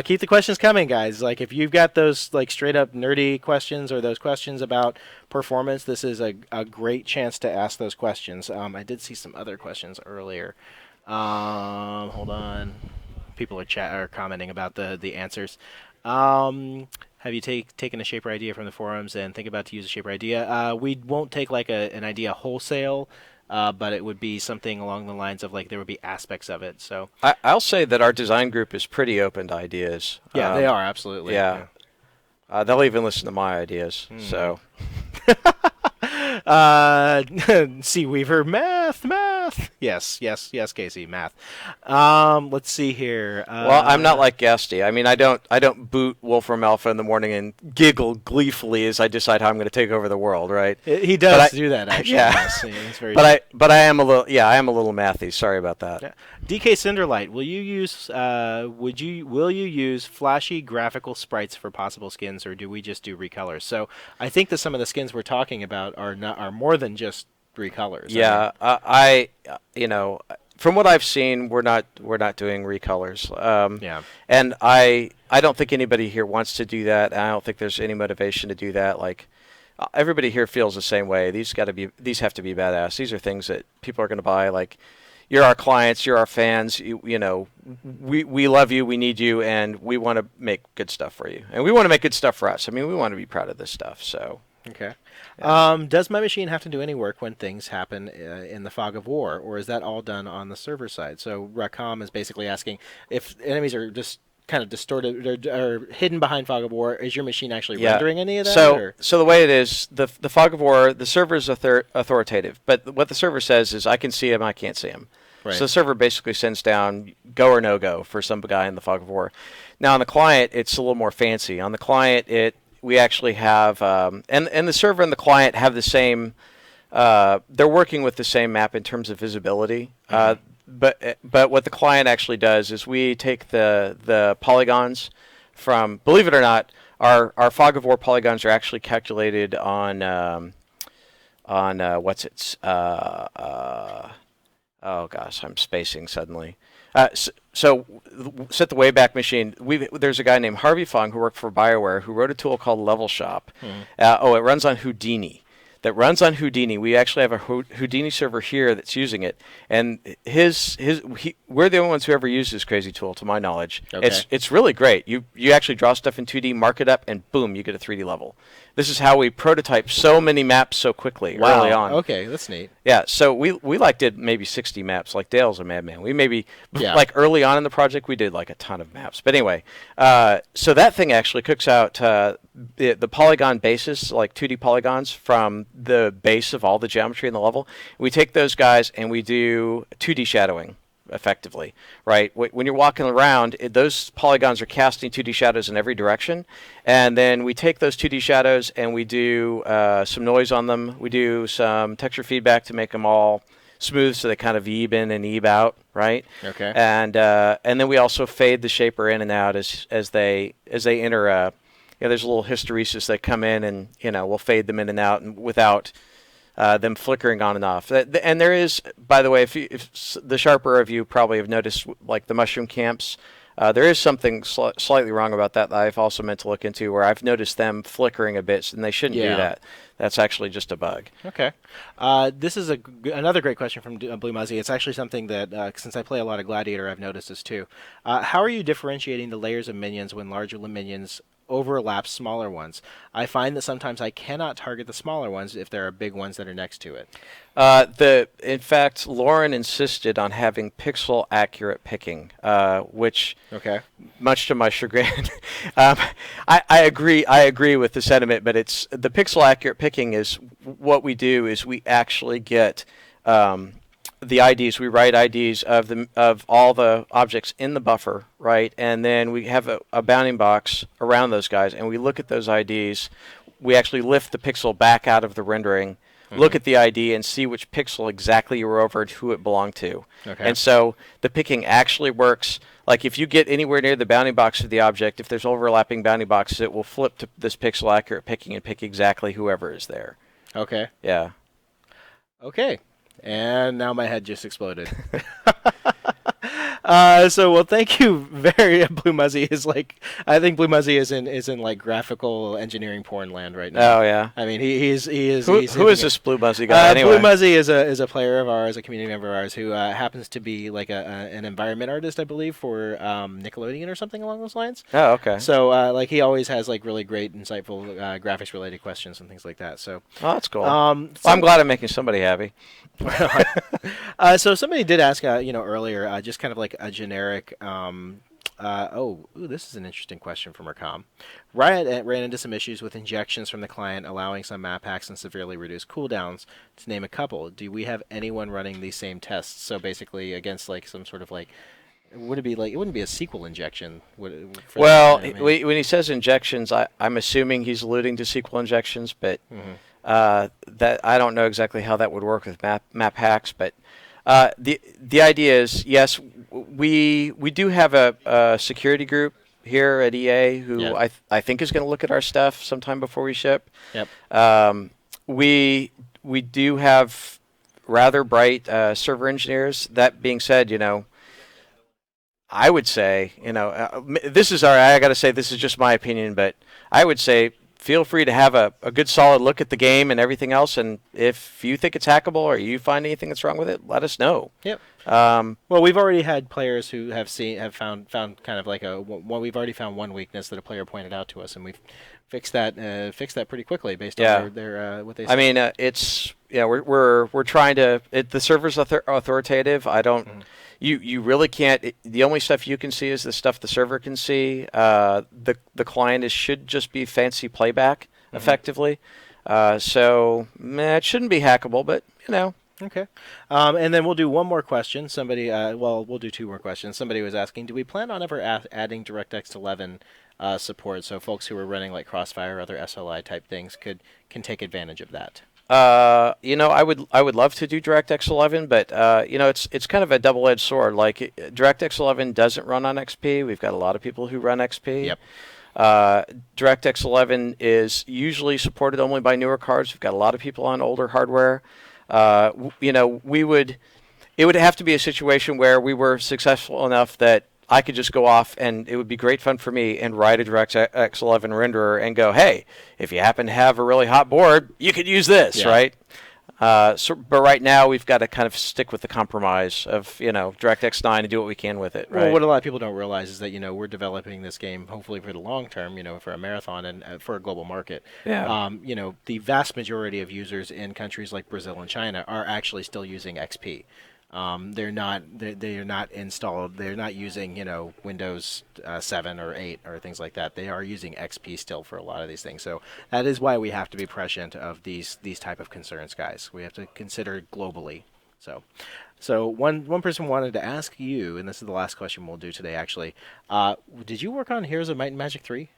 Keep the questions coming, guys. Like if you've got those like straight up nerdy questions or those questions about performance, this is a great chance to ask those questions. I did see some other questions earlier. Hold on. People are commenting about the answers. Have you taken a shaper idea from the forums and think about to use a shaper idea? We won't take like an idea wholesale, but it would be something along the lines of like there would be aspects of it. So I'll say that our design group is pretty open to ideas. yeah, they are absolutely. Yeah. They'll even listen to my ideas. So Sea Weaver, math. Yes, Casey, math. Let's see here. well, I'm not like Guesty. I mean, I don't boot Wolfram Alpha in the morning and giggle gleefully as I decide how I'm going to take over the world, right? He does do that actually. Yeah. Yes, it's very But I am a little mathy. Sorry about that. Yeah. DK Cinderlight, will you use flashy graphical sprites for possible skins, or do we just do recolors? So I think that some of the skins we're talking about are more than just recolors. Yeah, from what I've seen, we're not doing recolors. Yeah. And I don't think anybody here wants to do that. And I don't think there's any motivation to do that. Like everybody here feels the same way. These have to be badass. These are things that people are going to buy. Like you're our clients, you're our fans. We love you, we need you, and we want to make good stuff for you, and we want to make good stuff for us. I mean, we want to be proud of this stuff. So. Okay. Yeah. Does my machine have to do any work when things happen in the fog of war, or is that all done on the server side? So Rakam is basically asking if enemies are just kind of distorted or hidden behind fog of war. Is your machine actually rendering any of that? So the way it is, the fog of war, the server is authoritative, but what the server says is I can see him, I can't see him. Right. So the server basically sends down go or no go for some guy in the fog of war. Now on the client, it's a little more fancy. On the client, we actually have and the server and the client have the same. They're working with the same map in terms of visibility. Mm-hmm. But what the client actually does is we take the polygons from. Believe it or not, our fog of war polygons are actually calculated on what's its. Oh gosh, I'm spacing suddenly. So set the Wayback Machine. There's a guy named Harvey Fong who worked for BioWare who wrote a tool called Level Shop. It runs on Houdini. We actually have a Houdini server here that's using it, and we're the only ones who ever used this crazy tool, to my knowledge. Okay. It's really great. You actually draw stuff in 2D, mark it up, and boom, you get a 3D level. This is how we prototype so many maps so quickly early on. Okay, that's neat. Yeah, so we did maybe 60 maps. Like Dale's a madman. We like early on in the project we did like a ton of maps. But anyway, so that thing actually cooks out the polygon bases, like 2D polygons from the base of all the geometry in the level. We take those guys and we do 2D shadowing effectively, right? When you're walking around, those polygons are casting 2D shadows in every direction, and then we take those 2D shadows and we do some noise on them. We do some texture feedback to make them all smooth, so they kind of ebe in and ebe out, right? Okay. And then we also fade the shaper in and out as they enter. There's a little hysteresis that come in, and we'll fade them in and out, and without them flickering on and off. And there is, by the way, if the sharper of you probably have noticed, like the mushroom camps, there is something slightly wrong about that I've also meant to look into, where I've noticed them flickering a bit, and they shouldn't do that. That's actually just a bug. Okay. This is another great question from Blue Muzzy. It's actually something that, since I play a lot of Gladiator, I've noticed this too. How are you differentiating the layers of minions when larger minions overlap smaller ones? I find that sometimes I cannot target the smaller ones if there are big ones that are next to it. In fact, Lauren insisted on having pixel accurate picking, which, much to my chagrin, I agree. I agree with the sentiment, but it's the pixel accurate picking is what we do is we actually get the IDs. We write IDs of all the objects in the buffer, right? And then we have a bounding box around those guys, and we look at those IDs. We actually lift the pixel back out of the rendering, look at the ID, and see which pixel exactly you were over and who it belonged to. Okay. And so the picking actually works. Like if you get anywhere near the bounding box of the object, if there's overlapping bounding boxes, it will flip to this pixel accurate picking and pick exactly whoever is there. Okay. Yeah. Okay. And now my head just exploded. Well, thank you very. Blue Muzzy is like, I think Blue Muzzy is in like graphical engineering porn land right now. Oh yeah. I mean, he's Who is hitting this Blue Muzzy guy anyway? Blue Muzzy is a player of ours, a community member of ours, who happens to be like an environment artist, I believe, for Nickelodeon or something along those lines. Oh okay. So like he always has like really great, insightful graphics related questions and things like that. So Oh, that's cool. um, Well, I'm glad I'm making somebody happy. so somebody did ask, earlier, just kind of like a generic. This is an interesting question from Rakam. Riot ran into some issues with injections from the client, allowing some map hacks and severely reduced cooldowns, to name a couple. Do we have anyone running these same tests? So basically, against like some sort of like, would it be like it wouldn't be a SQL injection? Well, I mean, when he says injections, I'm assuming he's alluding to SQL injections, but mhm. that I don't know exactly how that would work with map hacks. But the idea is, yes, we do have a security group here at EA who Yep. I think is going to look at our stuff sometime before we ship. Yep. We do have rather bright server engineers. That being said, I would say, this is I got to say, this is just my opinion, but I would say feel free to have a good solid look at the game and everything else. And if you think it's hackable or you find anything that's wrong with it, let us know. Yep. Well, we've already had players who have found kind of like we've already found one weakness that a player pointed out to us, and we've fixed that pretty quickly based on their what they said. I mean, we're trying to. The server's authoritative. I don't. Mhm. You really can't. The only stuff you can see is the stuff the server can see. The client should just be fancy playback effectively. So it shouldn't be hackable, but Okay. And then we'll do one more question. We'll do two more questions. Somebody was asking, do we plan on ever adding DirectX 11 support so folks who are running like Crossfire or other SLI type things can take advantage of that? I would love to do DirectX 11, but it's kind of a double-edged sword. Like DirectX 11 doesn't run on XP. We've got a lot of people who run XP. Yep. DirectX 11 is usually supported only by newer cards. We've got a lot of people on older hardware. It would have to be a situation where we were successful enough that I could just go off and it would be great fun for me and write a DirectX 11 renderer and go, hey, if you happen to have a really hot board, you could use this, right? But right now we've got to kind of stick with the compromise of DirectX 9 and do what we can with it. Right? Well, what a lot of people don't realize is that we're developing this game hopefully for the long term, for a marathon and for a global market. Yeah. The vast majority of users in countries like Brazil and China are actually still using XP. They're not installed. They're not using Windows 7 or 8 or things like that. They are using XP still for a lot of these things. So that is why we have to be prescient of these type of concerns, guys. We have to consider globally. So one person wanted to ask you, and this is the last question we'll do today. Actually, did you work on Heroes of Might and Magic 3?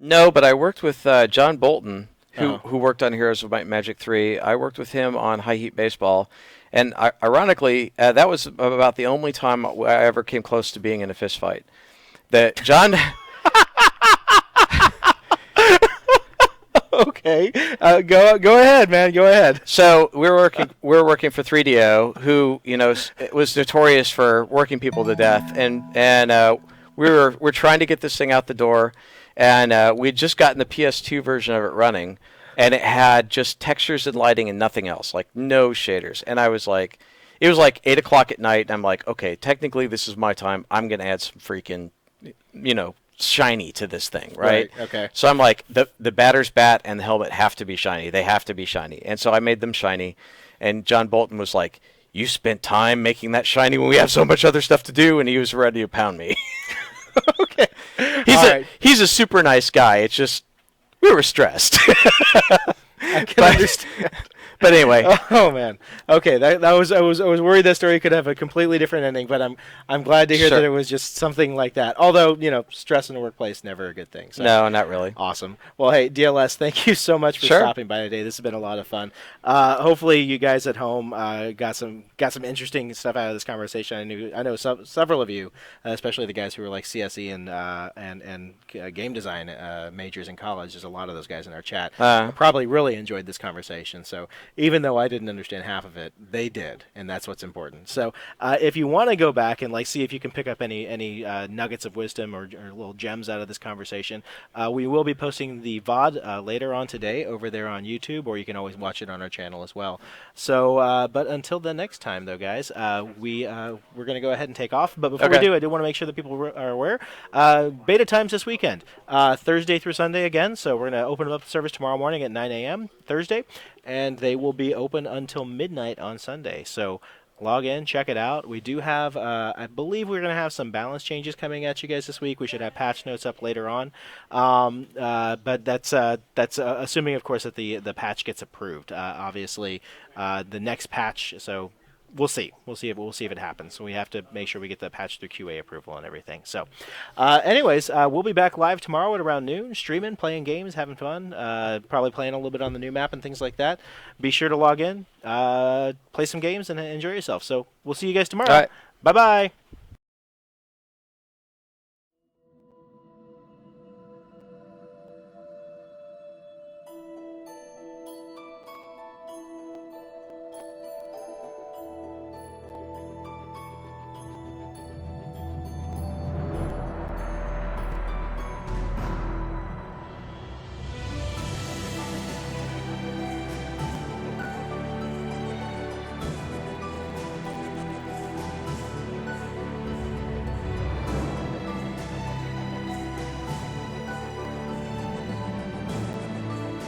No, but I worked with John Bolton, who worked on Heroes of Might and Magic 3. I worked with him on High Heat Baseball. And ironically, that was about the only time I ever came close to being in a fist fight. That John. Okay, go ahead, man. Go ahead. So we were working for 3DO, who was notorious for working people to death, and we're trying to get this thing out the door, and we'd just gotten the PS2 version of it running. And it had just textures and lighting and nothing else, like no shaders. And I was like, it was like 8 o'clock at night, and I'm like, okay, technically this is my time. I'm going to add some freaking, shiny to this thing, right? Okay. So I'm like, the batter's bat and the helmet have to be shiny. They have to be shiny. And so I made them shiny. And John Bolton was like, you spent time making that shiny when we have so much other stuff to do, and he was ready to pound me. Okay. He's a super nice guy. It's just, we were stressed. I can understand. But anyway. Oh man. Okay, I was worried that story could have a completely different ending, but I'm glad to hear that it was just something like that. Although, stress in the workplace never a good thing. So. No, not really. Awesome. Well, hey, DLS, thank you so much for stopping by today. This has been a lot of fun. Hopefully you guys at home got some interesting stuff out of this conversation. I know several of you, especially the guys who are like CSE and game design majors in college. There's a lot of those guys in our chat. Probably really enjoyed this conversation. So even though I didn't understand half of it, they did, and that's what's important. So if you want to go back and like see if you can pick up any nuggets of wisdom or little gems out of this conversation, we will be posting the VOD later on today over there on YouTube, or you can always watch it on our channel as well. So, but until the next time, though, guys, we're going to go ahead and take off. But before we Okay. do, I do want to make sure that people are aware. Beta times this weekend, Thursday through Sunday again. So we're going to open up the service tomorrow morning at 9 a.m. Thursday, and they will be open until midnight on Sunday. So log in, check it out. We do have, I believe we're going to have some balance changes coming at you guys this week. We should have patch notes up later on. But that's assuming, of course, that the patch gets approved. Obviously, the next patch, so we'll see. We'll see if it happens. So we have to make sure we get the patch through QA approval and everything. So, anyways, we'll be back live tomorrow at around noon, streaming, playing games, having fun. Probably playing a little bit on the new map and things like that. Be sure to log in, play some games, and enjoy yourself. So we'll see you guys tomorrow. All right. Bye bye.